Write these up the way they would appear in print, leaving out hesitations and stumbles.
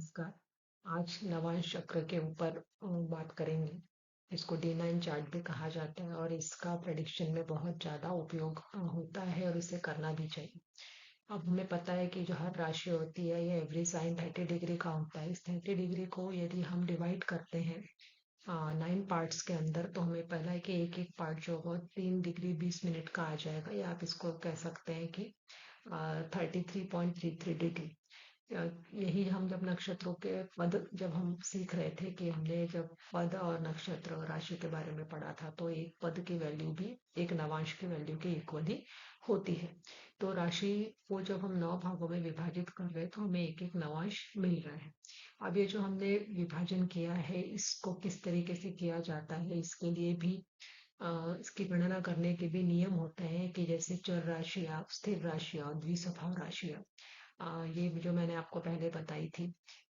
नमस्कार। आज नवांश चक्र के ऊपर बात करेंगे। इसको D9 चार्ट भी कहा जाता है और इसका प्रेडिक्शन में बहुत ज़्यादा उपयोग होता है और इसे करना भी चाहिए। अब हमें पता है कि जो हर राशि होती है ये एवरी साइन 30 डिग्री का होता है। इस 30 डिग्री को यदि हम डिवाइड करते हैं 9 पार्ट्स के अंदर, तो हमें पहला है कि एक एक पार्ट जो होगा 3 डिग्री 20 मिनट का आ जाएगा, या आप इसको कह सकते हैं कि 33.33 डिग्री। यही हम जब नक्षत्रों के पद जब हम सीख रहे थे कि हमने जब पद और नक्षत्र और राशि के बारे में पढ़ा था, तो एक पद की वैल्यू भी एक नवांश की वैल्यू के इक्वली होती है। तो राशि को जब हम 9 भागों में विभाजित कर रहे हैं तो हमें एक एक नवांश मिल रहा है। अब ये जो हमने विभाजन किया है इसको किस तरीके से किया जाता है, इसके लिए भी इसकी गणना करने के भी नियम होते हैं कि जैसे चर राशियाँ, स्थिर राशियाँ, द्विसभाव राशियाँ। ये जो मैंने आपको पहले बताई थी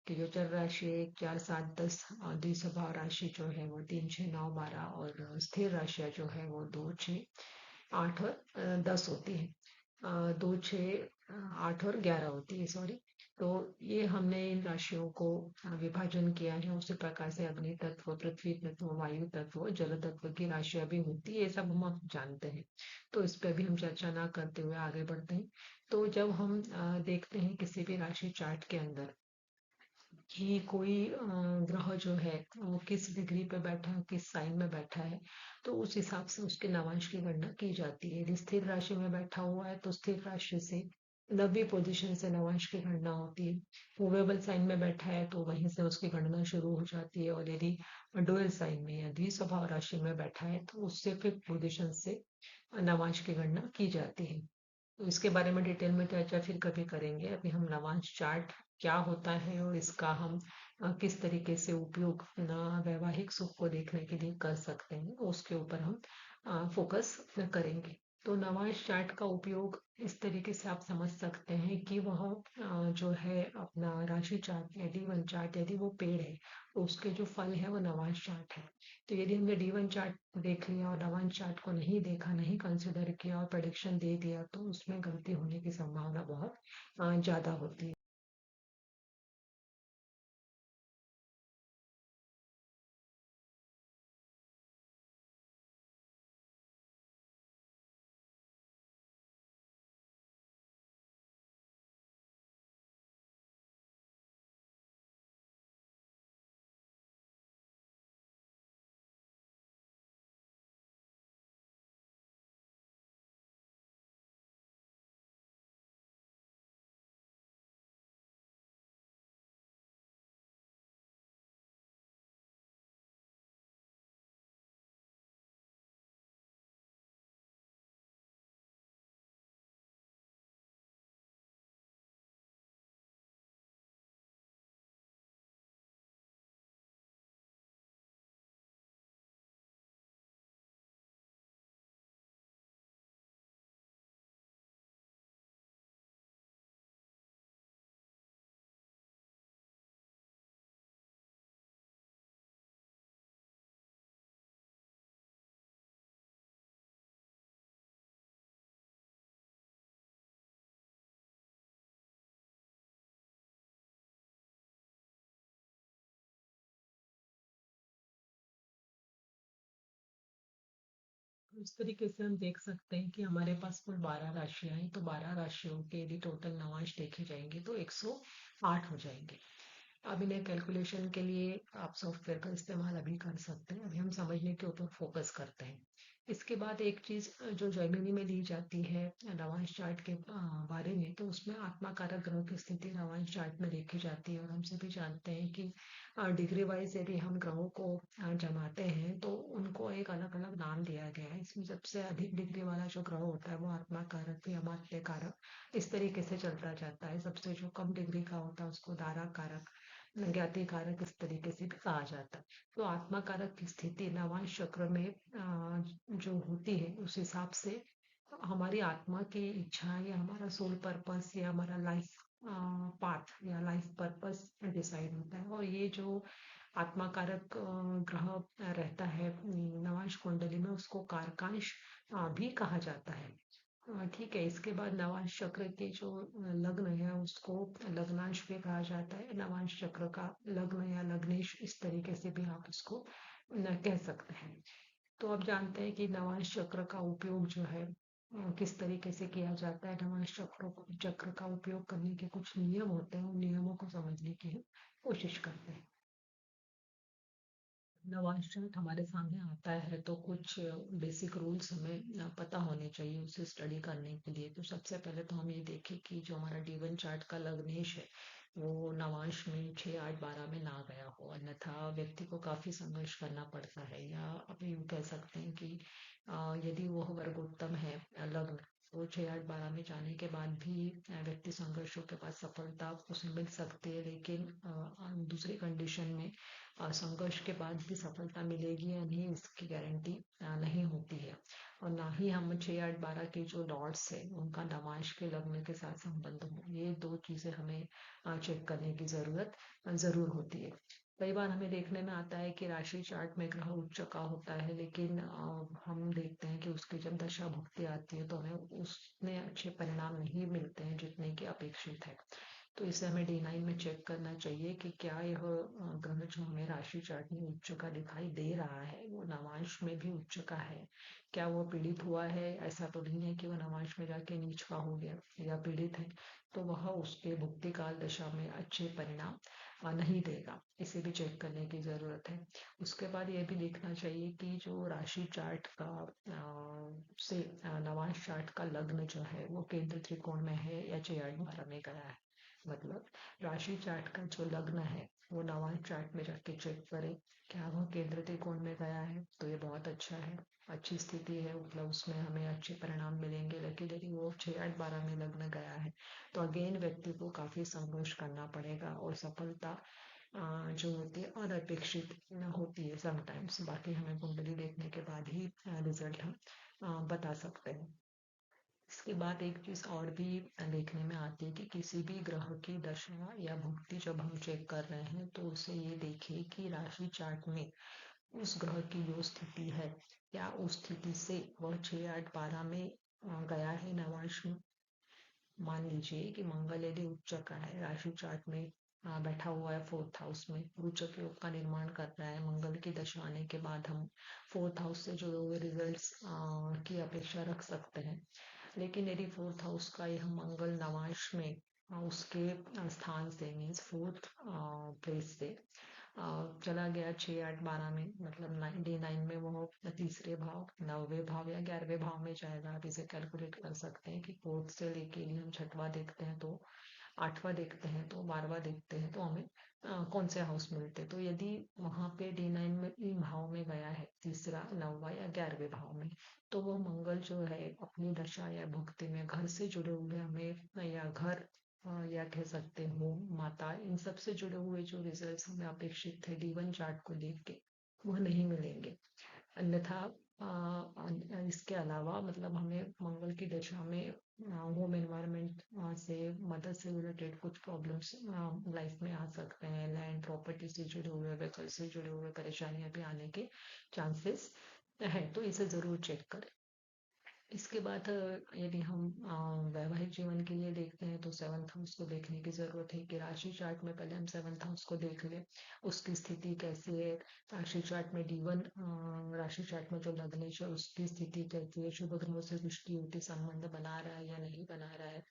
कि जो चर राशि 1, 4, 7, 10, द्विसभाव राशि जो है वो 3, 6, 9, 12 और स्थिर राशियाँ जो है वो 2, 6, 8 और 10 होती है। 2, 6, 8 और 11 होती है, सॉरी। तो ये हमने इन राशियों को विभाजन किया है। उसी प्रकार से अग्नि तत्व, पृथ्वी तत्व, वायु तत्व, जल तत्व की राशियां भी होती है। ये सब हम अब जानते हैं, तो इस पे भी हम चर्चा ना करते हुए आगे बढ़ते हैं। तो जब हम देखते हैं किसी भी राशि चार्ट के अंदर कि कोई ग्रह जो है वो किस डिग्री पे बैठा है, किस साइन में बैठा है, तो उस हिसाब से उसके नवांश की गणना की जाती है। यदि स्थिर राशि में बैठा हुआ है तो स्थिर राशि से 90 पोजीशन से नवांश की गणना होती है। मूवेबल साइन में बैठा है तो वहीं से उसकी गणना शुरू हो जाती है, और यदि डुअल साइन में या द्विस्वभाव राशि में बैठा है तो उससे 5th पोजीशन से नवांश की गणना की जाती है। तो इसके बारे में डिटेल में चर्चा फिर कभी करेंगे। अभी हम नवांश चार्ट क्या होता है और इसका हम किस तरीके से उपयोग अपना वैवाहिक सुख को देखने के लिए कर सकते हैं, उसके ऊपर हम फोकस करेंगे। तो नवांश चार्ट का उपयोग इस तरीके से आप समझ सकते हैं कि वह जो है अपना राशि चार्ट या D1 चार्ट, यदि वो पेड़ है तो उसके जो फल है वो नवांश चार्ट है। तो यदि हमने D1 चार्ट देख लिया और नवांश चार्ट को नहीं देखा, नहीं कंसिडर किया और प्रेडिक्शन दे दिया, तो उसमें गलती होने की संभावना बहुत ज्यादा होती है। इस तरीके से हम देख सकते हैं कि हमारे पास कुल 12 राशियां हैं, तो 12 राशियों के यदि टोटल नवांश देखे जाएंगे तो 108 हो जाएंगे। अब इन्हें कैलकुलेशन के लिए आप सॉफ्टवेयर का इस्तेमाल अभी कर सकते हैं। अभी हम समझने के ऊपर फोकस करते हैं। इसके बाद एक चीज जो जर्मनी में ली जाती है नवांश चार्ट के बारे में, तो उसमें आत्मा कारक ग्रह की स्थिति नवांश चार्ट में देखी जाती है। और हम सभी जानते हैं कि डिग्री वाइज यदि हम ग्रहों को जमाते हैं तो उनको एक अलग अलग नाम दिया गया है। इसमें सबसे अधिक डिग्री वाला जो ग्रह होता है वो आत्मा कारक या अमात्य कारक इस तरीके से चलता जाता है। सबसे जो कम डिग्री का होता है उसको दारा कारक, ज्ञाति कारक इस तरीके से भी कहा जाता है। तो आत्मा कारक की स्थिति नवांश चक्र में जो होती है उस हिसाब से हमारी आत्मा की इच्छा या हमारा सोल पर्पस या हमारा लाइफ पाथ या लाइफ पर्पस डिसाइड होता है। और ये जो आत्मा कारक ग्रह रहता है नवांश कुंडली में, उसको कारकांश भी कहा जाता है। ठीक है। इसके बाद नवांश चक्र के जो लग्न है उसको लग्नांश भी कहा जाता है। नवांश चक्र का लग्न या लग्नेश, इस तरीके से भी आप इसको कह सकते हैं। तो आप जानते हैं कि नवांश चक्र का उपयोग जो है किस तरीके से किया जाता है। नवांश चक्र का उपयोग करने के कुछ नियम होते हैं, उन नियमों को समझने की हम कोशिश करते हैं। नवांश चार्ट हमारे सामने आता है तो कुछ बेसिक रूल्स हमें पता होने चाहिए उसे स्टडी करने के लिए। तो सबसे पहले तो हम ये देखें कि जो हमारा D1 चार्ट का लग्नेश है वो नवांश में 6, 8, 12 में ना गया हो, अन्यथा व्यक्ति को काफी संघर्ष करना पड़ता है। या आप यूँ कह सकते हैं कि यदि वह वर्गोत्तम है लग्न, तो 6, 8, 12 में जाने के बाद भी व्यक्ति संघर्षों के बाद सफलता उसे मिल सकती है। लेकिन दूसरी कंडीशन में संघर्ष के बाद भी सफलता मिलेगी या नहीं, इसकी गारंटी नहीं होती है। और ना ही हम 6, 8, 12 के जो डॉट्स है उनका नवांश के लग्न के साथ संबंध हो, ये दो चीजें हमें चेक करने की जरूरत जरूर होती है। कई बार हमें देखने में आता है कि राशि चार्ट में ग्रह उच्च का होता है, लेकिन हम देखते हैं कि उसकी जब दशा भुक्ति आती है तो हमें उसमें अच्छे परिणाम नहीं मिलते हैं जितने की अपेक्षित है। तो इसे हमें D9 में चेक करना चाहिए कि क्या यह ग्रह जो हमें राशि चार्ट में उच्च का दिखाई दे रहा है वो नवांश में भी उच्च का है। क्या वो पीड़ित हुआ है? ऐसा तो नहीं है कि वो नवांश में जाके नीच का हो गया या पीड़ित है तो वह उसके भुक्ति काल दशा में अच्छे परिणाम नहीं देगा। इसे भी चेक करने की जरूरत है। उसके बाद यह भी देखना चाहिए कि जो राशि चार्ट का से नवांश चार्ट का लग्न जो है वो केंद्र त्रिकोण में है या 6, 8, 12 में गया है। मतलब राशि चार्ट का जो लग्न है वो नवांश चार्ट में जाके चेक करें, क्या वह केंद्र त्रिकोण में गया है तो ये बहुत अच्छा है, अच्छी स्थिति है, मतलब उसमें हमें अच्छे परिणाम मिलेंगे। लेकिन यदि वो 6, 8, 12 में लग्न गया है तो अगेन व्यक्ति को काफी संघर्ष करना पड़ेगा और सफलता जो होती है अनपेक्षित होती है समटाइम्स। बाकी हमें कुंडली देखने के बाद ही रिजल्ट हम बता सकते हैं। इसके बाद एक चीज और भी देखने में आती है कि किसी भी ग्रह की दशा या भुक्ति जब हम चेक कर रहे हैं तो उसे ये देखिए कि राशि चार्ट में उस ग्रह की जो स्थिति है, क्या उस स्थिति से वह 6, 8, 12 में गया है नवांश में। मान लीजिए कि मंगल यदि उच्च का है, राशि चार्ट में बैठा हुआ है 4th हाउस में, रोचक योग का निर्माण कर रहा है, मंगल की दशा आने के बाद हम 4th हाउस से जुड़े हुए रिजल्ट्स की अपेक्षा रख सकते हैं। लेकिन यदि 4th हाउस का यह मंगल नवांश में उसके स्थान से मीन्स 4th प्लेस से चला गया 6, 8, 12 में, मतलब D9 में वो तीसरे भाव, 9वें भाव या 11वें भाव में जाएगा। आप इसे कैलकुलेट कर सकते हैं कि 4th से लेके यदि हम 6वां देखते हैं तो 8वां देखते हैं तो 12वां देखते हैं तो हमें कौन से हाउस मिलते हैं। तो यदि वहां पे D9 में इन भाव में गया है, तीसरा, 9वां या 11वें भाव में, तो वो मंगल जो है अपनी दशा या भुक्ति में घर से जुड़े हुए हमें, या घर या कह सकते हो माता, इन सब से जुड़े हुए जो रिजल्ट्स हमें अपेक्षित थे D1 चार्ट को देख के, वह नहीं मिलेंगे। अन्यथा इसके अलावा मतलब हमें मंगल की दशा में होम एनवायरनमेंट से मदद से रिलेटेड कुछ प्रॉब्लम्स लाइफ में आ सकते हैं। लैंड प्रॉपर्टी से जुड़े हुए, व्हीकल से जुड़े हुए परेशानियां भी आने के चांसेस है, तो इसे जरूर चेक करें। इसके बाद यदि हम वैवाहिक जीवन के लिए देखते हैं तो 7th हाउस को देखने की जरूरत है कि राशि चार्ट में पहले हम 7th हाउस को देख लें, उसकी स्थिति कैसी है। राशि चार्ट में D1 राशि चार्ट में जो लग्नेश है उसकी स्थिति कैसी है, शुभ ग्रहों से दृष्टि युति संबंध बना रहा है या नहीं बना रहा है,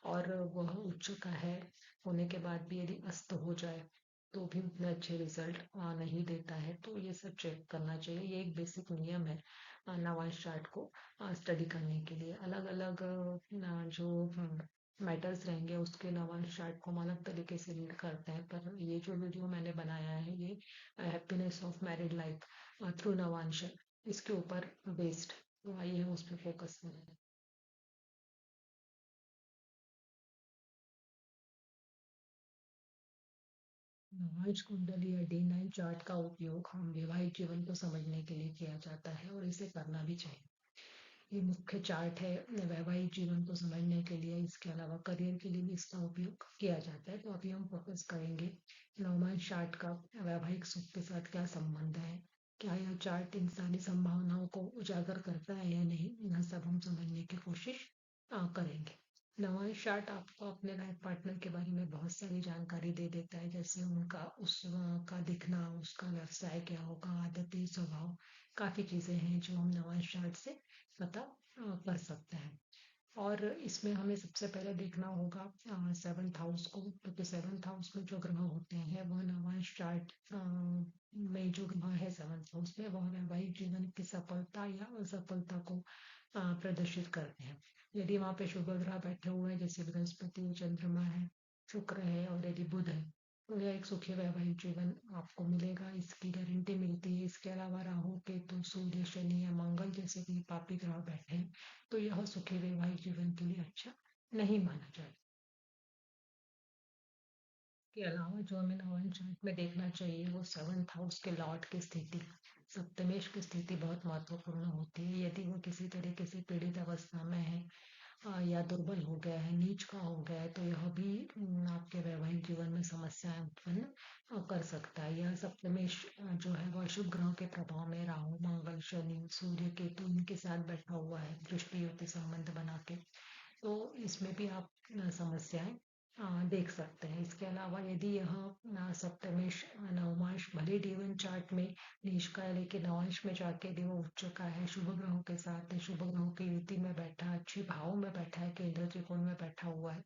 और वह उच्च का है होने के बाद भी यदि अस्त हो जाए तो भी उतने अच्छे रिजल्ट नहीं देता है। तो ये सब चेक करना चाहिए। ये एक बेसिक नियम है नवांश चार्ट को स्टडी करने के लिए। अलग अलग जो मैटर्स रहेंगे उसके नवांश चार्ट को हम अलग तरीके से रीड करते हैं, पर ये जो वीडियो मैंने बनाया है ये happiness of married life through Navamsa है, इसके ऊपर बेस्ड, तो आइए हम उस पर फोकस करें। नवांश कुंडली या D9 चार्ट का उपयोग हम वैवाहिक जीवन को समझने के लिए किया जाता है और इसे करना भी चाहिए। ये मुख्य चार्ट है वैवाहिक जीवन को समझने के लिए। इसके अलावा करियर के लिए भी इसका उपयोग किया जाता है। तो अभी हम फोकस करेंगे नवमांश चार्ट का वैवाहिक सुख के साथ क्या संबंध है। क्या यह चार्ट इंसानी संभावनाओं को उजागर करता है या नहीं, यह सब हम समझने की कोशिश करेंगे। नवांश चार्ट आपको अपने लाइफ पार्टनर के बारे में बहुत सारी जानकारी दे देता है, जैसे उनका उस का दिखना, उसका व्यवसाय क्या होगा, आदतें, स्वभाव, काफी चीजें हैं जो हम नवांश चार्ट से पता कर सकते हैं। और इसमें हमें सबसे पहले देखना होगा सेवन्थ हाउस को, क्योंकि सेवन्थ हाउस में जो ग्रह होते हैं वह नवांश चार्ट में जो ग्रह है सेवन्थ हाउस में, वह वैवाहिक जीवन की सफलता या असफलता को प्रदर्शित करते हैं। यदि वहाँ पे शुभ ग्रह बैठे हुए हैं, जैसे बृहस्पति, चंद्रमा है, शुक्र है और यदि बुध है, तो यह एक सुखी वैवाहिक जीवन आपको मिलेगा, इसकी गारंटी मिलती है। इसके अलावा राहु, केतु, सूर्य, शनि या मंगल जैसे भी पापी ग्रह बैठे हैं, तो यह सुखी वैवाहिक जीवन के लिए अच्छा नहीं माना जाए। के अलावा जो हमें नवांश चार्ट में देखना चाहिए वो सेवन्थ हाउस के लॉर्ड की स्थिति, सप्तमेश की स्थिति बहुत महत्वपूर्ण होती है। यदि वो किसी तरीके से पीड़ित अवस्था में है या दुर्बल हो गया है, नीच का हो गया है, तो यह भी आपके वैवाहिक जीवन में समस्याएं उत्पन्न कर सकता है। यह सप्तमेश जो है वह शुभ ग्रहों के प्रभाव में राहु, मंगल, शनि, सूर्य, केतु इनके साथ बैठा हुआ है दृष्टि युति संबंध बना के, तो इसमें भी आप समस्याएं देख सकते हैं। इसके अलावा यदि यह सप्तमेश नवमांश भले जीवन चार्ट में नीच का है, लेकिन नवांश में जाके यदि वो उच्च का है, शुभ ग्रहों के साथ है, शुभ ग्रहों की युति में बैठा, अच्छे भाव में बैठा है, केंद्र त्रिकोण में बैठा हुआ है,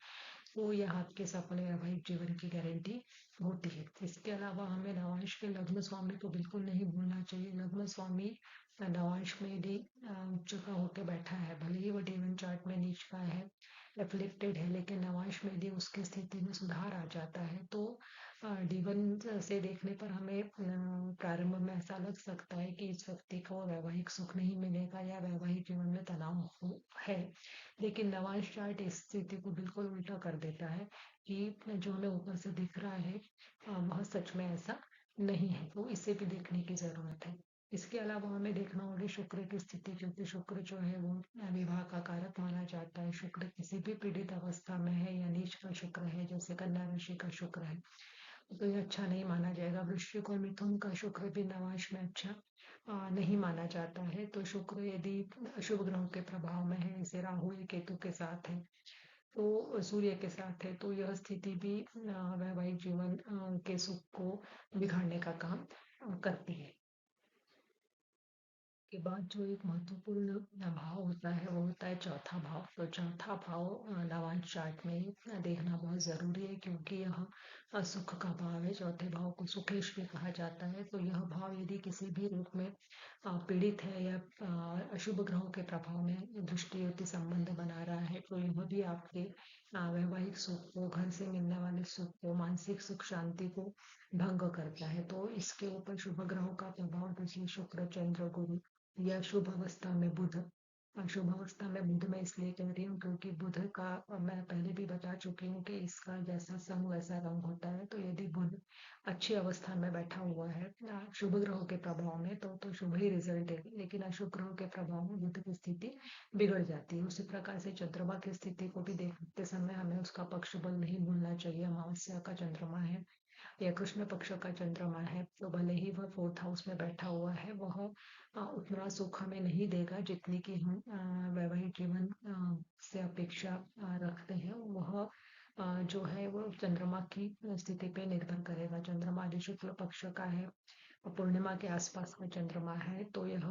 तो यह आपके सफल वैवाहिक जीवन की गारंटी होती है। इसके अलावा हमें नवांश के लग्न स्वामी को बिल्कुल नहीं भूलना चाहिए। लग्न स्वामी नवांश में यदि उच्च का होकर बैठा है, भले ही वो डीवन चार्ट में नीच का है, एफ्लिक्टेड है, लेकिन नवांश में यदि उसकी स्थिति में सुधार आ जाता है, तो डीवन से देखने पर हमें प्रारंभ में ऐसा लग सकता है कि इस व्यक्ति को वैवाहिक सुख नहीं मिलेगा या वैवाहिक जीवन में तनाव है, लेकिन नवांश चार्ट इस स्थिति को बिल्कुल उल्टा कर देता है कि जो हमें ऊपर से दिख रहा है वह सच में ऐसा नहीं है, तो इसे भी देखने की जरूरत है। इसके अलावा हमें देखना होगा शुक्र की स्थिति, क्योंकि शुक्र जो है वो विवाह का कारक माना जाता है। शुक्र किसी भी पीड़ित अवस्था में है या नीच का शुक्र है, जैसे कन्या राशि का शुक्र है, तो ये अच्छा नहीं माना जाएगा। वृश्चिक और मिथुन का शुक्र भी नवांश में अच्छा नहीं माना जाता है। तो शुक्र यदि अशुभ ग्रहों के प्रभाव में है, जैसे राहु या केतु के साथ है, तो सूर्य के साथ है, तो यह स्थिति भी वैवाहिक जीवन के सुख को बिगाड़ने का काम करती है। के बाद जो एक महत्वपूर्ण भाव होता है वो होता है चौथा भाव। तो चौथा भाव नवांश चार्ट में देखना बहुत जरूरी है, क्योंकि यह सुख का भाव है। चौथे भाव को सुखेश भी कहा जाता है। तो यह भाव यदि किसी भी रूप में पीड़ित है या अशुभ ग्रहों के प्रभाव में दृष्टि युति संबंध बना रहा है, तो यह भी आपके वैवाहिक सुख को, घर से मिलने वाले सुख को, मानसिक सुख शांति को भंग करता है। तो इसके ऊपर शुभ ग्रहों का प्रभाव, जैसे शुक्र, चंद्र, गुरु या शुभ अवस्था में बुध। शुभ अवस्था में बुध मैं इसलिए कह रही हूँ क्योंकि बुध का मैं पहले भी बता चुकी हूँ कि इसका जैसा संग वैसा रंग होता है। तो यदि बुध अच्छी अवस्था में बैठा हुआ है शुभ ग्रहों के प्रभाव में, तो शुभ ही रिजल्ट है, लेकिन अशुभ ग्रहों के प्रभाव में बुध की स्थिति बिगड़ जाती है। उसी प्रकार से चंद्रमा की स्थिति को भी देखते समय हमें उसका पक्ष बल नहीं भूलना चाहिए। अमावस्या का चंद्रमा है या कृष्ण पक्ष का चंद्रमा है, तो भले ही वह फोर्थ हाउस में बैठा हुआ है, वह उतना सुख हमें नहीं देगा जितनी कि हम वैवाहिक जीवन से अपेक्षा रखते हैं। वह जो है वो चंद्रमा की स्थिति पे निर्भर करेगा। चंद्रमा यदि शुक्ल पक्ष का है, पूर्णिमा के आसपास का चंद्रमा है, तो यह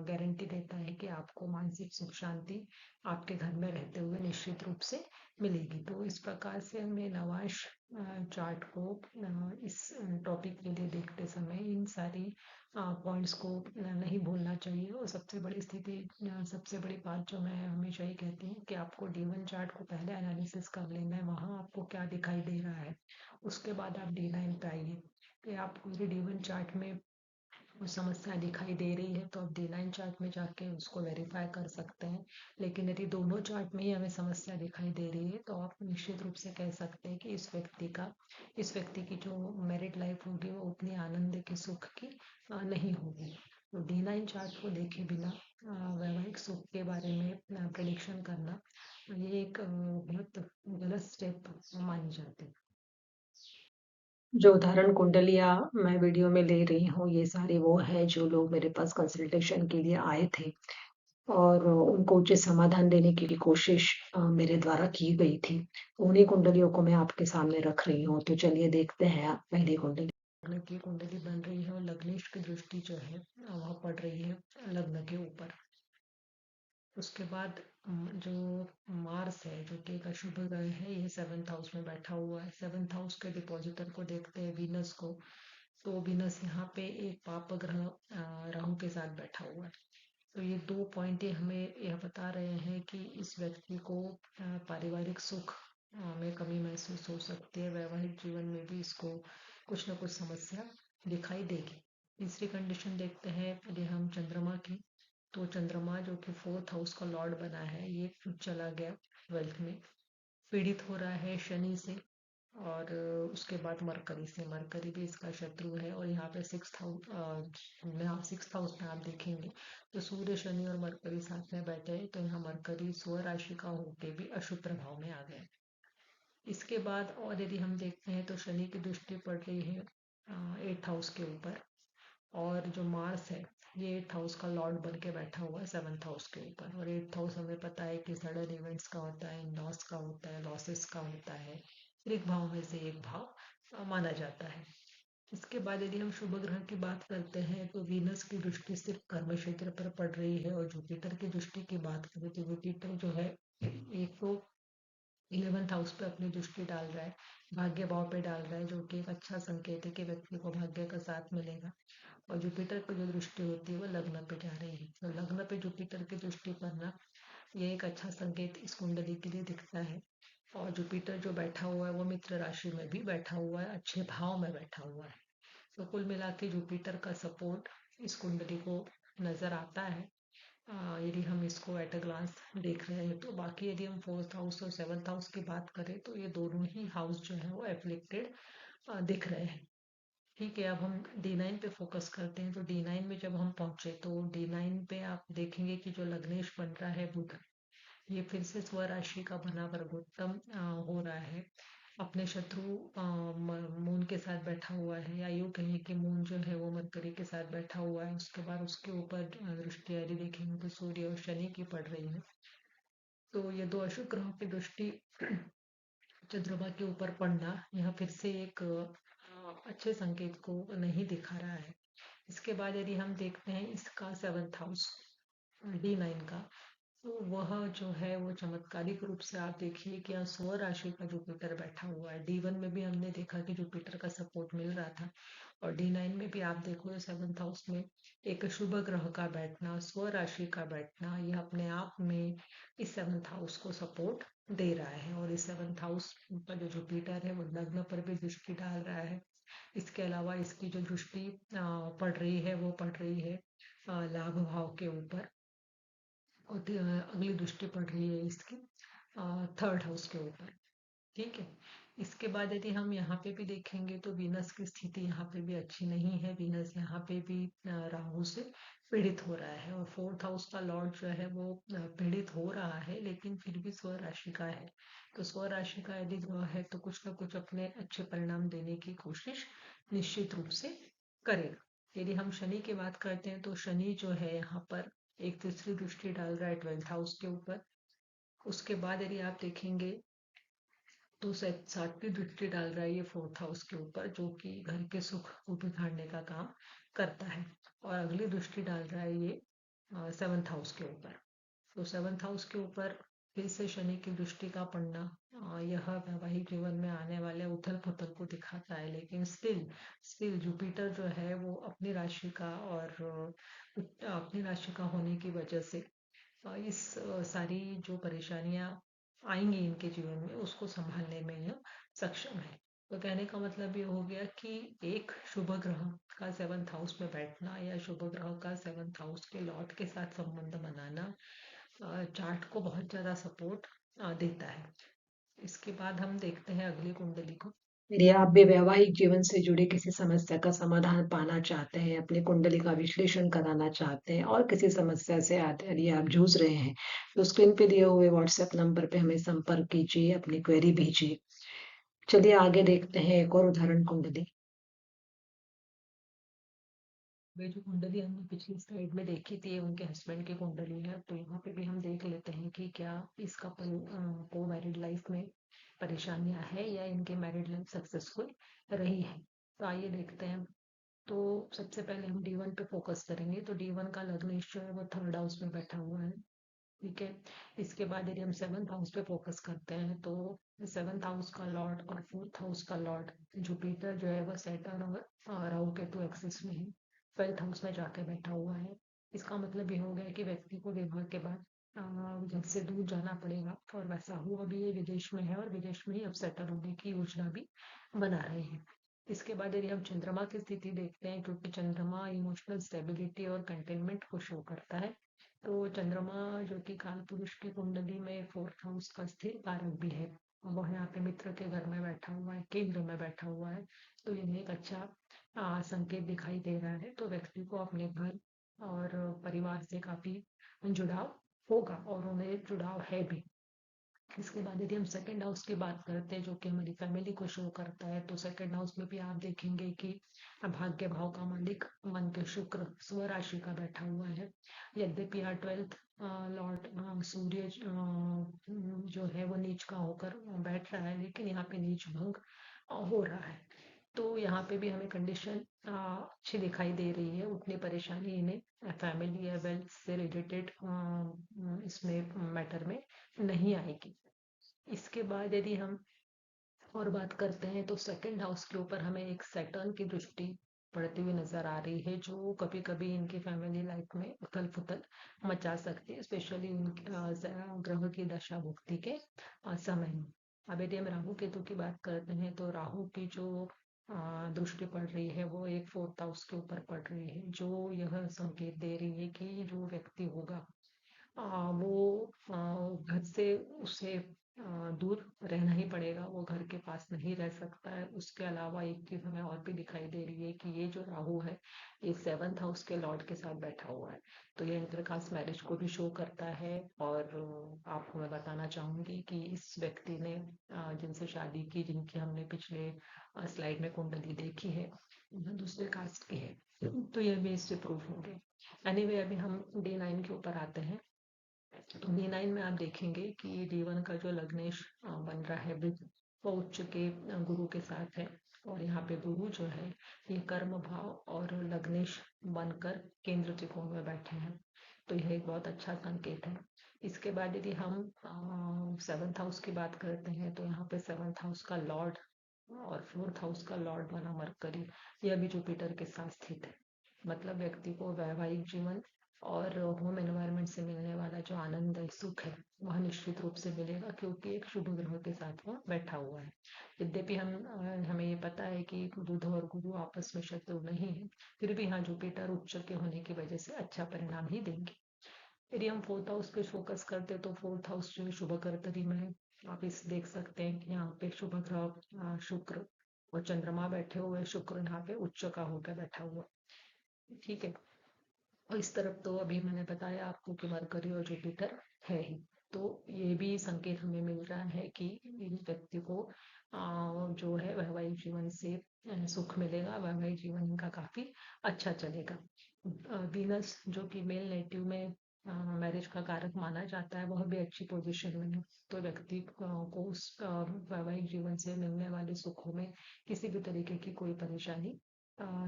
गारंटी देता है कि आपको मानसिक सुख शांति आपके घर में रहते हुए निश्चित रूप से मिलेगी। तो इस प्रकार से हमें नवांश चार्ट को इस टॉपिक के लिए देखते समय इन सारी पॉइंट्स को नहीं भूलना चाहिए। और सबसे बड़ी स्थिति सबसे बड़ी बात जो मैं हमेशा ही कहती हूँ कि आपको D1 चार्ट को पहले एनालिसिस कर लेना है, वहाँ आपको क्या दिखाई दे रहा है, उसके बाद आप D9 पे आइए। कि आपको यदि D1 चार्ट में वो समस्या दिखाई दे रही है, तो आप D9 चार्ट में जाके उसको वेरीफाई कर सकते हैं। लेकिन यदि दोनों चार्ट में ही हमें समस्या दिखाई दे रही है, तो आप निश्चित रूप से कह सकते हैं कि इस व्यक्ति की जो मैरिड लाइफ होगी वो उतनी आनंद की, सुख की नहीं होगी। तो D9 चार्ट को देखे बिना वैवाहिक सुख के बारे में प्रेडिक्शन करना, ये एक बहुत गलत स्टेप मानी जाती है। जो उदाहरण कुंडलियाँ मैं वीडियो में ले रही हूँ, ये सारी वो है जो लोग मेरे पास कंसल्टेशन के लिए आए थे और उनको उचित समाधान देने की कोशिश मेरे द्वारा की गई थी। उन्हीं कुंडलियों को मैं आपके सामने रख रही हूँ। तो चलिए देखते हैं आप पहली कुंडली। लग्न की कुंडली बन रही है और लग्नेश की दृष्टि जो है वह पड़ रही है लग्न के ऊपर। उसके बाद जो मार्स है जो कि एक अशुभ ग्रह है, ये 7th हाउस में बैठा हुआ है। 7th हाउस के डिपॉजिटर को देखते हैं वीनस को। तो वीनस यहाँ पे एक पाप ग्रह राहु के साथ बैठा हुआ है। तो ये दो पॉइंट हमें यह बता रहे हैं कि इस व्यक्ति को पारिवारिक सुख में कमी महसूस हो सकती है। वैवाहिक जीवन में भी इसको कुछ न कुछ समस्या दिखाई देगी। तीसरी कंडीशन देखते हैं यदि हम चंद्रमा की। तो चंद्रमा जो कि 4th हाउस का लॉर्ड बना है, ये चला गया 12th में। पीड़ित हो रहा है शनि से और उसके बाद मरकरी से। मरकरी भी इसका शत्रु है और यहाँ पे 6th हाउस में आप देखेंगे तो सूर्य शनि और मरकरी साथ में बैठे हैं। तो यहाँ मरकरी स्व राशि का होके भी अशुभ प्रभाव में आ गए। इसके बाद और यदि हम देखते हैं तो शनि की दृष्टि पड़ रही है 8th हाउस के ऊपर। और जो मार्स है ये 8th हाउस का लॉर्ड बन के बैठा हुआ है 7th हाउस के ऊपर। और 8th हाउस हमें पता है कि सडन इवेंट्स का होता है, लॉस का होता है, लॉसेस का होता है। ऋग भाव में से एक भाव माना जाता है। इसके बाद यदि हम शुभ ग्रह की बात करते हैं तो वीनस की दृष्टि सिर्फ कर्म क्षेत्र पर पड़ रही है। और जुपिटर की दृष्टि की बात करें तो जुपिटर जो है एक तो 11th हाउस पे अपनी दृष्टि डाल रहा है, भाग्य भाव पे डाल रहा है, जो कि एक अच्छा संकेत है कि व्यक्ति को भाग्य का साथ मिलेगा। और जुपिटर की जो दृष्टि होती है वो लग्न पे जा रही है। तो लग्न पे जुपिटर की दृष्टि पड़ना ये एक अच्छा संकेत इस कुंडली के लिए दिखता है। और जुपिटर जो बैठा हुआ है वो मित्र राशि में भी बैठा हुआ है, अच्छे भाव में बैठा हुआ है। तो कुल मिला के जुपिटर का सपोर्ट इस कुंडली को नजर आता है यदि हम इसको एट अ ग्लांस देख रहे हैं तो। बाकी यदि हम 4th हाउस और 7th हाउस की बात करें तो ये दोनों ही हाउस जो है वो एफ्लिक्टेड दिख रहे हैं। ठीक है, अब हम D9 पे फोकस करते हैं। तो D9 में जब हम पहुंचे तो D9 पे आप देखेंगे कि जो लग्नेश बन रहा है बुध, ये फिर से स्वराशि का बना वर्गोत्तम हो रहा है। अपने शत्रु मून के साथ बैठा हुआ है, या यूं कहिए कि मून जो है वो मरकरी के साथ बैठा हुआ है। उसके बाद उसके ऊपर दृष्टि यदि देखेंगे तो सूर्य और शनि की पड़ रही है। तो ये दो अशुभ ग्रहों की दृष्टि चंद्रमा के ऊपर पड़ना यह फिर से एक अच्छे संकेत को नहीं दिखा रहा है। इसके बाद यदि हम देखते हैं इसका 7th हाउस D9 का, तो वह जो है वो चमत्कारिक रूप से आप देखिए कि यहाँ स्व राशि का जुपिटर बैठा हुआ है। D1 में भी हमने देखा कि जुपिटर का सपोर्ट मिल रहा था और D9 में भी आप देखो 7th हाउस में एक शुभ ग्रह का बैठना, स्व राशि का बैठना, यह अपने आप में इस 7th हाउस को सपोर्ट दे रहा है। और इस 7th हाउस पर जो जुपिटर है वो लग्न पर भी दृष्टि डाल रहा है। इसके अलावा इसकी जो दृष्टि पड़ रही है वो पड़ रही है लाभ भाव के ऊपर। और अगली दृष्टि पड़ रही है इसकी 3rd हाउस के ऊपर। ठीक है, इसके बाद यदि हम यहाँ पे भी देखेंगे तो वीनस की स्थिति यहाँ पे भी अच्छी नहीं है। वीनस यहाँ पे भी राहु से पीड़ित हो रहा है। और 4th हाउस का लॉर्ड जो है वो पीड़ित हो रहा है, लेकिन फिर भी स्व राशि का है। तो स्व राशि का यदि ग्रह है तो कुछ ना कुछ अपने अच्छे परिणाम देने की कोशिश निश्चित रूप से करेगा। यदि हम शनि की बात करते हैं तो शनि जो है यहाँ पर एक तीसरी दृष्टि डाल रहा है 12th हाउस के ऊपर। उसके बाद यदि आप देखेंगे तो 7वीं दृष्टि डाल रहा है ये 4th हाउस के ऊपर, जो कि घर के सुख को बिगाड़ने का काम करता है। और अगली दृष्टि डाल रहा है ये 7th हाउस के ऊपर। तो 7th हाउस के ऊपर फिर से शनि की दृष्टि का पड़ना यह वैवाहिक जीवन में आने वाले उथल पुथल को दिखाता है। लेकिन स्टिल जुपिटर जो है वो अपनी राशि का और अपनी राशि का होने की वजह से इस सारी जो परेशानियां आएंगी इनके जीवन में उसको संभालने में यह सक्षम है। तो कहने का मतलब ये हो गया कि एक शुभ ग्रह का 7th हाउस में बैठना या शुभ ग्रह का 7th हाउस के लॉर्ड के साथ संबंध बनाना चार्ट को बहुत ज्यादा सपोर्ट देता है। इसके बाद हम देखते हैं अगली कुंडली को। यदि आप भी वैवाहिक जीवन से जुड़ी किसी समस्या का समाधान पाना चाहते हैं, अपनी कुंडली का विश्लेषण कराना चाहते हैं और किसी समस्या से यदि आप जूझ रहे हैं तो स्क्रीन पे दिए हुए व्हाट्सएप नंबर पे हमें संपर्क कीजिए, अपनी क्वेरी भेजिए। चलिए आगे देखते हैं एक और उदाहरण कुंडली। वे जो कुंडली हमने पिछली स्लाइड में देखी थी उनके हस्बैंड की कुंडली है, तो यहाँ पे भी हम देख लेते हैं कि क्या इस कपल को मैरिड लाइफ में परेशानियां है या इनके मैरिड लाइफ सक्सेसफुल रही है। तो आइए देखते हैं। तो सबसे पहले हम D1 पे फोकस करेंगे। तो D1 का लग्नेश जो है वो थर्ड हाउस में बैठा हुआ है। ठीक है। इसके बाद यदि हम सेवंथ हाउस पे फोकस करते हैं तो सेवंथ हाउस का लॉर्ड और फोर्थ हाउस का लॉर्ड जुपिटर जो है वो सैटर्न और राहु केतु एक्सिस में है, ट्वेल्थ हाउस में जाके बैठा हुआ है। इसका मतलब ये हो गया कि व्यक्ति को विवाह के बाद घर से दूर जाना पड़ेगा, और वैसा हुआ भी ये विदेश में है और विदेश में ही अब सेटल होने की योजना भी बना रहे हैं। इसके बाद यदि हम चंद्रमा की स्थिति देखते हैं, क्योंकि चंद्रमा इमोशनल स्टेबिलिटी और कंटेनमेंट को शो करता है, तो चंद्रमा जो कि काल पुरुष की कुंडली में फोर्थ हाउस का स्थिर कारक भी है, वह यहाँ पे मित्र के घर में बैठा हुआ है, केंद्र में बैठा हुआ है। तो यह एक अच्छा संकेत दिखाई दे रहा है। तो व्यक्ति को अपने घर और परिवार से काफी जुड़ाव होगा, और उन्हें जुड़ाव है भी। इसके बाद यदि हम सेकंड हाउस की बात करते हैं जो कि हमारी फैमिली को शो करता है, तो सेकंड हाउस में भी आप देखेंगे कि भाग्य भाव का मालिक मन के शुक्र स्व राशि का बैठा हुआ है। यद्यपि यहाँ ट्वेल्थ लॉर्ड सूर्य जो है वो नीच का होकर बैठ रहा है, लेकिन यहाँ पे नीच भंग हो रहा है। तो यहाँ पे भी हमें कंडीशन अच्छी दिखाई दे रही है, उतनी परेशानी इन्हें फैमिली या वेल्थ से रिलेटेड इसमें मैटर में नहीं आएगी। इसके बाद यदि हम और बात करते हैं तो सेकंड हाउस के ऊपर हमें एक सैटर्न की दृष्टि पड़ती हुई नजर आ रही है, जो कभी कभी इनकी फैमिली लाइफ में उथल पुथल मचा सकती है, स्पेशली ग्रह की दशा भुक्ति के समय में। अब यदि हम राहु केतु की बात करते हैं तो राहु की जो दृष्टि पड़ रही है वो एक फोर्थ हाउस के ऊपर पड़ रही है, जो यह संकेत दे रही है कि जो व्यक्ति होगा वो घर से उसे दूर रहना ही पड़ेगा, वो घर के पास नहीं रह सकता है। उसके अलावा एक चीज हमें और भी दिखाई दे रही है कि ये जो राहु है ये सेवंथ हाउस के लॉर्ड के साथ बैठा हुआ है, तो ये इंटरकास्ट मैरिज को भी शो करता है। और आपको मैं बताना चाहूंगी कि इस व्यक्ति ने जिनसे शादी की, जिनकी हमने पिछले स्लाइड में कुंडली देखी है, वह दूसरे कास्ट की है, तो ये भी इससे प्रूव होंगे। एनीवे अभी हम D9 के ऊपर आते हैं। तो D9 में आप देखेंगे कि D1 का जो लग्नेश बन रहा है वो उच्च के गुरु के साथ है, और यहाँ पे गुरु जो है ये कर्म भाव और लग्नेश बनकर केंद्र त्रिकोण में बैठे हैं, तो यह एक बहुत अच्छा संकेत है। इसके बाद यदि हम सेवंथ हाउस की बात करते हैं तो यहाँ पे सेवंथ हाउस का लॉर्ड और फोर्थ हाउस का लॉर्ड बना मरकरी, यह भी जुपिटर के साथ स्थित है। मतलब व्यक्ति को वैवाहिक जीवन और होम एनवायरनमेंट से मिलने वाला जो आनंद है, सुख है, वह निश्चित रूप से मिलेगा, क्योंकि एक शुभ ग्रह के साथ वह बैठा हुआ है। यद्यपि हमें ये पता है कि बुध और गुरु आपस में शत्रु नहीं है, फिर भी हाँ जुपिटर उच्च के होने की वजह से अच्छा परिणाम ही देंगे। यदि हम फोर्थ हाउस पे फोकस करते तो फोर्थ हाउस जो है शुभ कर्तरी में है। आप इस देख सकते हैं कि यहाँ पे शुभ ग्रह शुक्र और चंद्रमा बैठे हुए, शुक्र यहाँ पे उच्च का होकर बैठा हुआ। ठीक है। और इस तरफ तो अभी मैंने बताया आपको कि मरकरी और जुपिटर है ही, तो ये भी संकेत हमें मिल रहा है कि इन व्यक्ति को जो है वैवाहिक जीवन से सुख मिलेगा, वैवाहिक जीवन इनका काफी अच्छा चलेगा। वीनस जो कि मेल नेटिव में मैरिज का कारक माना जाता है, वह भी अच्छी पोजीशन में है, तो व्यक्ति को उस वैवाहिक जीवन से मिलने वाले सुखों में किसी भी तरीके की कोई परेशानी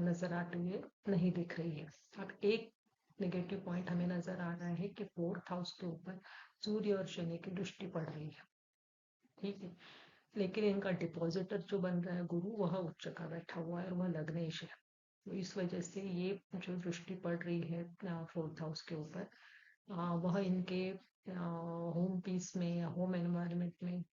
नजर आते हुए नहीं दिख रही है। अब एक नेगेटिव पॉइंट हमें नजर आ रहा है कि फोर्थ हाउस के ऊपर सूर्य और शनि की दृष्टि पड़ रही है। ठीक है। लेकिन इनका डिपॉजिटर जो बन रहा है गुरु, वह उच्च का बैठा हुआ है और वह लग्नेश है, तो इस वजह से ये जो दृष्टि पड़ रही है फोर्थ हाउस के ऊपर, वह इनके होम पीस में या होम एनवायरनमेंट में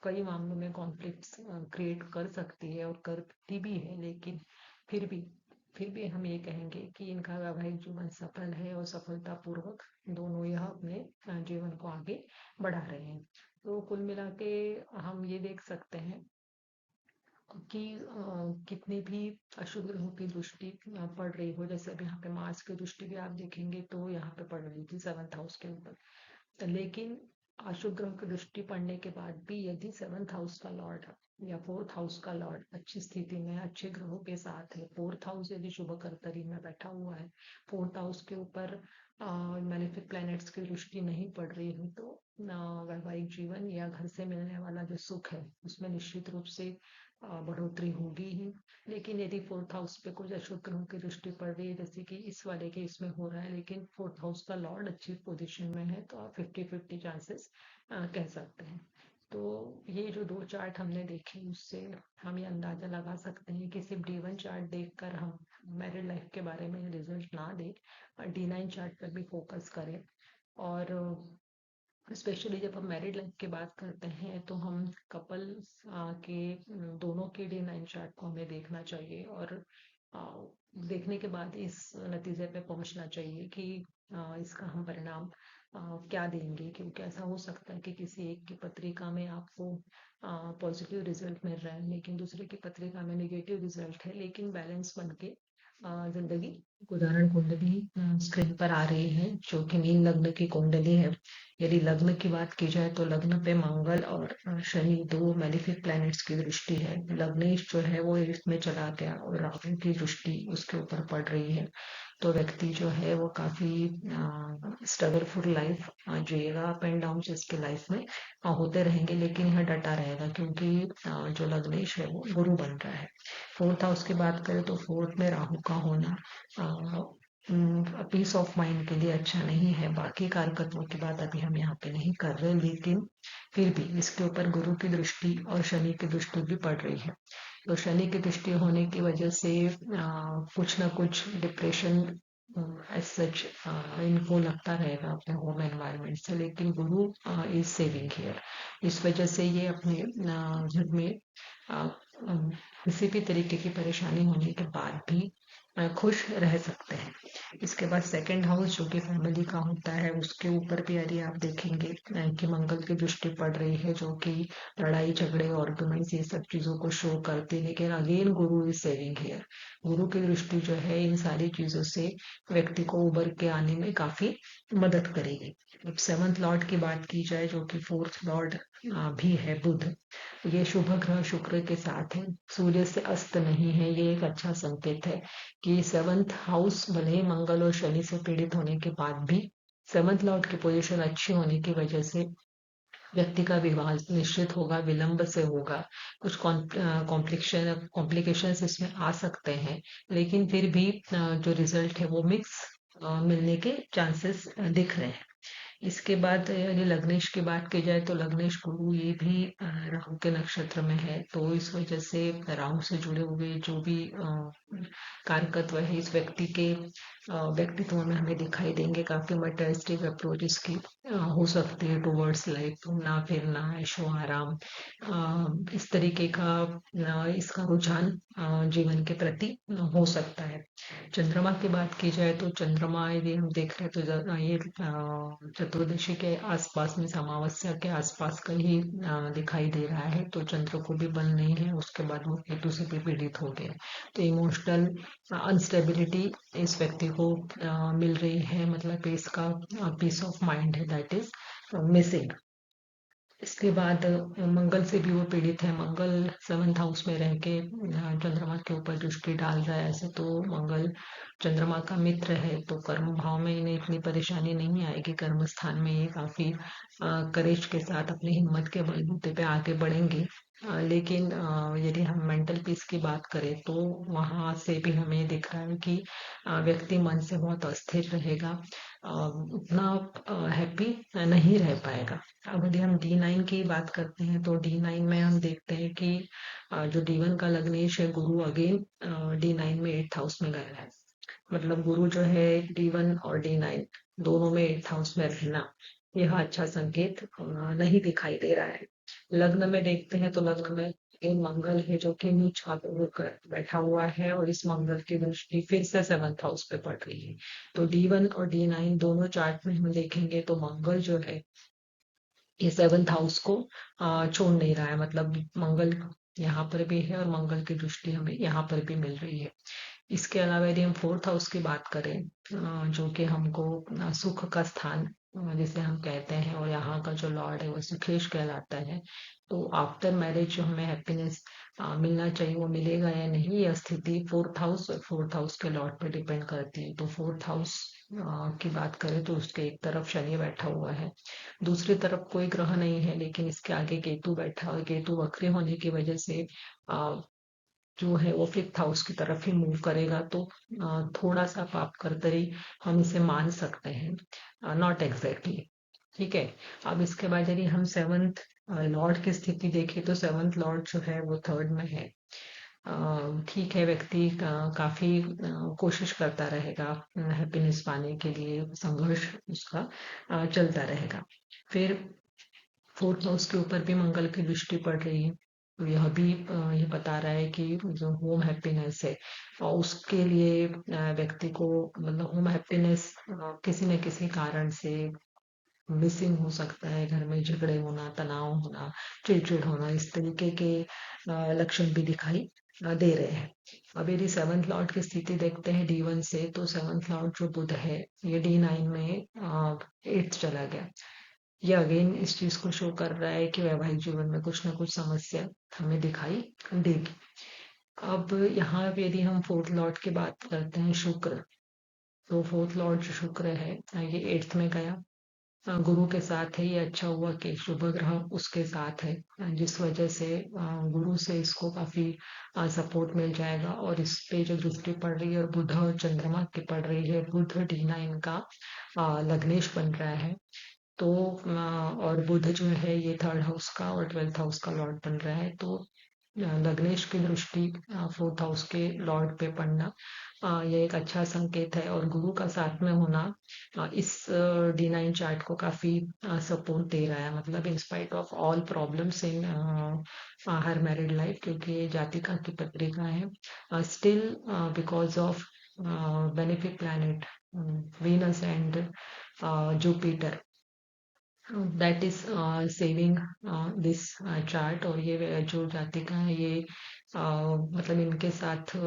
कई मामलों में कॉन्फ्लिक्ट्स क्रिएट कर सकती है और करती भी है, लेकिन फिर भी फिर भी हम ये कहेंगे कि इनका वैवाहिक जीवन सफल है और सफलता पूर्वक दोनों यह अपने जीवन को आगे बढ़ा रहे हैं। तो कुल मिला के हम ये देख सकते हैं कि कितनी भी अशुभ ग्रहों की दृष्टि पड़ रही हो, जैसे अभी यहाँ पे मार्स की दृष्टि भी आप देखेंगे तो यहाँ पे पड़ रही थी सेवंथ हाउस के ऊपर, लेकिन अशुभ ग्रह की दृष्टि पड़ने के बाद भी यदि सेवंथ हाउस का लॉर्ड या फोर्थ हाउस का लॉर्ड अच्छी स्थिति में अच्छे ग्रहों के साथ है, फोर्थ हाउस यदि शुभ करतरी में बैठा हुआ है, फोर्थ हाउस के ऊपर मैलेफिक प्लैनेट्स की दृष्टि नहीं पड़ रही है, तो वैवाहिक जीवन या घर से मिलने वाला जो सुख है उसमें निश्चित रूप से बढ़ोतरी होगी ही। लेकिन यदि फोर्थ हाउस पे कुछ अशुभ ग्रहों की दृष्टि पड़ रही है, जैसे कि इस वाले के इसमें हो रहा है, लेकिन फोर्थ हाउस का लॉर्ड अच्छी पोजीशन में है, तो आप 50-50 चांसेस कह सकते हैं। तो ये जो दो चार्ट हमने देखे उससे हम ये अंदाजा लगा सकते हैं कि सिर्फ D1 चार्ट देखकर हम मैरिड लाइफ के बारे में रिजल्ट ना दें, D9 चार्ट पर भी फोकस करें। और स्पेशली जब हम मैरिड लाइफ की बात करते हैं तो हम कपल्स के दोनों के D9 चार्ट को हमें देखना चाहिए, और आ, देखने के बाद इस नतीजे पे पहुंचना चाहिए कि इसका हम परिणाम क्या देंगे, क्योंकि ऐसा हो सकता है कि किसी एक की पत्रिका में आपको पॉजिटिव रिजल्ट मिल रहा है, लेकिन दूसरे की पत्रिका में नेगेटिव रिजल्ट है, लेकिन बैलेंस बन के जिंदगी उदाहरण कुंडली स्क्रीन पर आ रही है जो कि मीन लग्न की कुंडली है। यदि लग्न की बात की जाए तो लग्न पे मंगल और शनि दो मैलिफिक प्लैनेट्स की दृष्टि है। लग्नेश जो है वो 8th में चला गया और राहु की दृष्टि उसके ऊपर पड़ रही है, तो व्यक्ति जो है वो काफी स्ट्रगलफुल लाइफ जिएगा। अप एंड डाउन इसके लाइफ में होते रहेंगे, लेकिन यह डटा रहेगा क्योंकि जो लग्नेश है वो गुरु बन रहा है। फोर्थ हाउस की बात करें तो फोर्थ में राहु का होना पीस ऑफ माइंड के लिए अच्छा नहीं है। बाकी कारकत्वों की बात अभी हम यहाँ पे नहीं कर रहे, लेकिन फिर भी इसके ऊपर गुरु की दृष्टि और शनि की दृष्टि भी पड़ रही है। तो शनि की दृष्टि होने की वजह से कुछ ना कुछ डिप्रेशन एज सच इनको लगता रहेगा अपने होम एनवायरनमेंट से, लेकिन गुरु इज सेविंग हियर। इस वजह से ये अपने घर में किसी भी तरीके की परेशानी होने के बाद भी खुश रह सकते हैं। इसके बाद सेकंड हाउस जो कि फैमिली का होता है उसके ऊपर भी यदि आप देखेंगे कि मंगल की दृष्टि पड़ रही है, जो कि लड़ाई झगड़े आर्गुमेंट्स ये सब चीजों को शो करती है, लेकिन again Guru is saving here. गुरु की दृष्टि जो है इन सारी चीजों से व्यक्ति को उबर के आने में काफी मदद करेगी। अब सेवंथ लॉर्ड की बात की जाए जो कि फोर्थ लॉर्ड भी है बुध, ये शुभ ग्रह शुक्र के साथ है, सूर्य से अस्त नहीं है। ये एक अच्छा संकेत है कि सेवंथ हाउस भले ही मंगल और शनि से पीड़ित होने के बाद भी सेवंथ लॉर्ड की पोजीशन अच्छी होने की वजह से व्यक्ति का विवाह निश्चित होगा, विलंब से होगा। कुछ कॉम्प्लिकेशंस इसमें आ सकते हैं, लेकिन फिर भी जो रिजल्ट है वो मिक्स मिलने के चांसेस दिख रहे हैं। इसके बाद यदि लग्नेश की बात की जाए तो लग्नेश गुरु ये भी राहु के नक्षत्र में है, तो इस वजह से राहु से जुड़े हुए जो भी कारकत्व है इस व्यक्ति के व्यक्तित्व में हमें दिखाई देंगे। काफी मटेरियलिस्टिक अप्रोच इसकी हो सकती है टुवर्ड्स लाइफ, घूमना फिरना ऐशो आराम, इस तरीके का इसका रुझान जीवन के प्रति हो सकता है। चंद्रमा की बात की जाए तो चंद्रमा यदि हम देख रहे हैं तो ये चतुर्दशी के आसपास में अमावस्या के आसपास का ही दिखाई दे रहा है, तो चंद्र को भी बल नहीं है, उसके बाद वो केतु से भी पीड़ित हो गए। तो इमोशनल अनस्टेबिलिटी इस व्यक्ति को मिल रही है, मतलब इसका पीस ऑफ माइंड है दैट इज मिसिंग। इसके बाद मंगल से भी वो पीड़ित है। मंगल सेवंथ हाउस में रह के चंद्रमा के ऊपर दृष्टि डाल रहा है। ऐसे तो मंगल चंद्रमा का मित्र है, तो कर्म भाव में इन्हें इतनी परेशानी नहीं आएगी। कर्म स्थान में ये काफी करेज के साथ अपनी हिम्मत के बलबूते पे आगे बढ़ेंगे। लेकिन यदि हम मेंटल पीस की बात करें तो वहां से भी हमें दिख रहा है कि व्यक्ति मन से बहुत अस्थिर रहेगा, उतना हैप्पी नहीं रह पाएगा। अब यदि हम D9 की बात करते हैं तो D9 में हम देखते हैं कि जो D1 का लग्नेश है गुरु अगेन D9 में 8th हाउस में गया है। मतलब गुरु जो है D1 और D9 दोनों में 8th हाउस में रहना यह अच्छा संकेत नहीं दिखाई दे रहा है। लग्न में देखते हैं तो लग्न में एक मंगल है जो कि नीच होकर बैठा हुआ है, और इस मंगल की दृष्टि फिर से सेवंथ हाउस पे पड़ रही है। तो D1 और D9 दोनों चार्ट में हम देखेंगे तो मंगल जो है ये सेवंथ हाउस को छोड़ नहीं रहा है। मतलब मंगल यहाँ पर भी है और मंगल की दृष्टि हमें यहाँ पर भी मिल रही है। इसके अलावा यदि हम फोर्थ हाउस की बात करें जो कि हमको सुख का स्थान जिसे हम कहते हैं, और यहाँ का जो लॉर्ड है वो सुखेश कहलाता है। तो आफ्टर मैरिज जो हमें हैप्पीनेस मिलना चाहिए वो मिलेगा या नहीं, यह स्थिति फोर्थ हाउस और फोर्थ हाउस के लॉर्ड पे डिपेंड करती है। तो फोर्थ हाउस की बात करें तो उसके एक तरफ शनि बैठा हुआ है, दूसरी तरफ कोई ग्रह नहीं है, लेकिन इसके आगे केतु बैठा हुआ है। केतु वक्री होने की वजह से जो है वो फिफ्थ हाउस की तरफ ही मूव करेगा, तो थोड़ा सा पाप कर्तरी हम इसे मान सकते हैं, नॉट एग्जैक्टली। ठीक है। अब इसके बाद यदि हम सेवंथ लॉर्ड की स्थिति देखें तो सेवंथ लॉर्ड जो है वो थर्ड में है। ठीक है, व्यक्ति काफी कोशिश करता रहेगा हैप्पीनेस पाने के लिए, संघर्ष उसका चलता रहेगा। फिर फोर्थ हाउस के ऊपर भी मंगल की दृष्टि पड़ रही है, तो यह भी ये बता रहा है कि जो होम हैप्पीनेस है और उसके लिए व्यक्ति को मतलब होम हैप्पीनेस किसी न किसी कारण से मिसिंग हो सकता है। घर में झगड़े होना, तनाव होना, चिड़चिड़ होना, इस तरीके के लक्षण भी दिखाई दे रहे हैं। अब यदि सेवंथ लॉर्ड की स्थिति देखते हैं D1 से, तो सेवंथ लॉर्ड जो बुध है ये D9 में एट्थ चला गया। ये अगेन इस चीज को शो कर रहा है कि वैवाहिक जीवन में कुछ ना कुछ समस्या हमें दिखाई देगी। अब यहाँ पे यदि हम फोर्थ लॉर्ड की बात करते हैं शुक्र, तो फोर्थ लॉर्ड जो शुक्र है ये एट्थ में गया, गुरु के साथ है। ये अच्छा हुआ कि शुभ ग्रह उसके साथ है, जिस वजह से गुरु से इसको काफी सपोर्ट मिल जाएगा। और इस पे जो दृष्टि पड़ रही है और बुध और चंद्रमा की पड़ रही है, बुध D9 का लग्नेश बन रहा है। तो और बुध जो है ये थर्ड हाउस का और ट्वेल्थ हाउस का लॉर्ड बन रहा है, तो लग्नेश की दृष्टि फोर्थ हाउस के लॉर्ड पे पड़ना ये एक अच्छा संकेत है। और गुरु का साथ में होना इस D9 चार्ट को काफी सपोर्ट दे रहा है, मतलब in spite of all problems in her married life, क्योंकि ये जातिका की पत्रिका है। Still because of benefic planet Venus and Jupiter, that is saving this chart. और ये जो जातिका है ये मतलब इनके साथ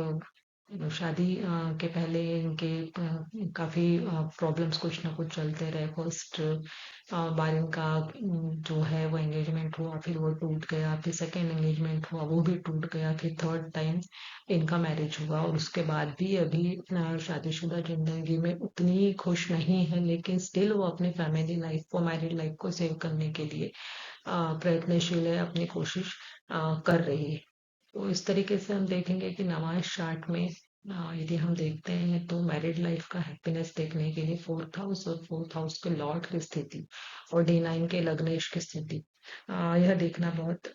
शादी के पहले इनके काफी प्रॉब्लम्स कुछ ना कुछ चलते रहे। फर्स्ट बार इनका जो है वो एंगेजमेंट हुआ, फिर वो टूट गया, फिर सेकेंड एंगेजमेंट हुआ वो भी टूट गया, फिर थर्ड टाइम इनका मैरिज हुआ। और उसके बाद भी अभी शादीशुदा जिंदगी में उतनी खुश नहीं है, लेकिन स्टिल वो अपनी फैमिली लाइफ को, मैरिड लाइफ को सेव करने के लिए प्रयत्नशील है, अपनी कोशिश कर रही है। तो इस तरीके से हम देखेंगे कि नवाज चार्ट में यदि हम देखते हैं तो मैरिड लाइफ का हैप्पीनेस देखने के लिए फोर्थ हाउस और फोर्थ हाउस के लॉर्ड की स्थिति और D9 के लग्नेश की स्थिति यह देखना बहुत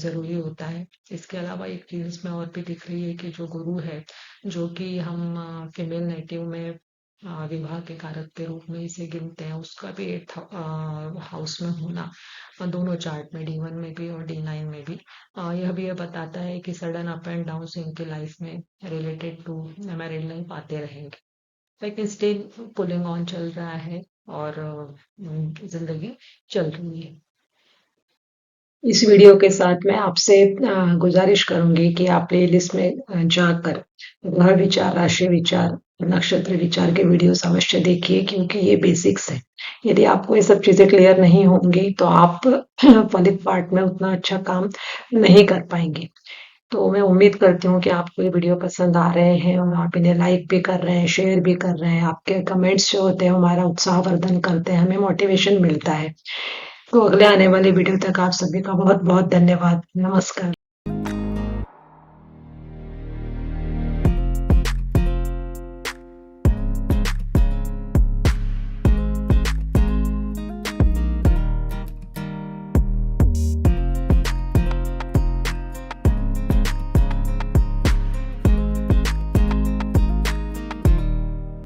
जरूरी होता है। इसके अलावा एक चीज इसमें और भी दिख रही है कि जो गुरु है, जो कि हम फीमेल नेटिव में विवाह के कारक के रूप में इसे गिनते हैं, उसका भी एट्थ हाउस में होना दोनों चार्ट में D1 में भी और D9 में भी यह भी ये बताता है कि सडन अप एंड डाउन इनके लाइफ में रिलेटेड टू मैरिड लाइफ आते रहेंगे, लेकिन स्टिल पुलिंग ऑन चल रहा है और जिंदगी चल रही है। इस वीडियो के साथ मैं आपसे गुजारिश करूंगी कि आप प्लेलिस्ट में जाकर ग्रह विचार, राशि विचार, नक्षत्र विचार के वीडियोस अवश्य देखिए, क्योंकि ये बेसिक्स है। यदि आपको ये सब चीजें क्लियर नहीं होंगी तो आप फलित पार्ट में उतना अच्छा काम नहीं कर पाएंगे। तो मैं उम्मीद करती हूँ कि आपको ये वीडियो पसंद आ रहे हैं और आप इन्हें लाइक भी कर रहे हैं, शेयर भी कर रहे हैं। आपके कमेंट्स जो होते हैं हमारा उत्साहवर्धन करते हैं, हमें मोटिवेशन मिलता है। तो अगले आने वाले वीडियो तक आप सभी का बहुत बहुत धन्यवाद। नमस्कार।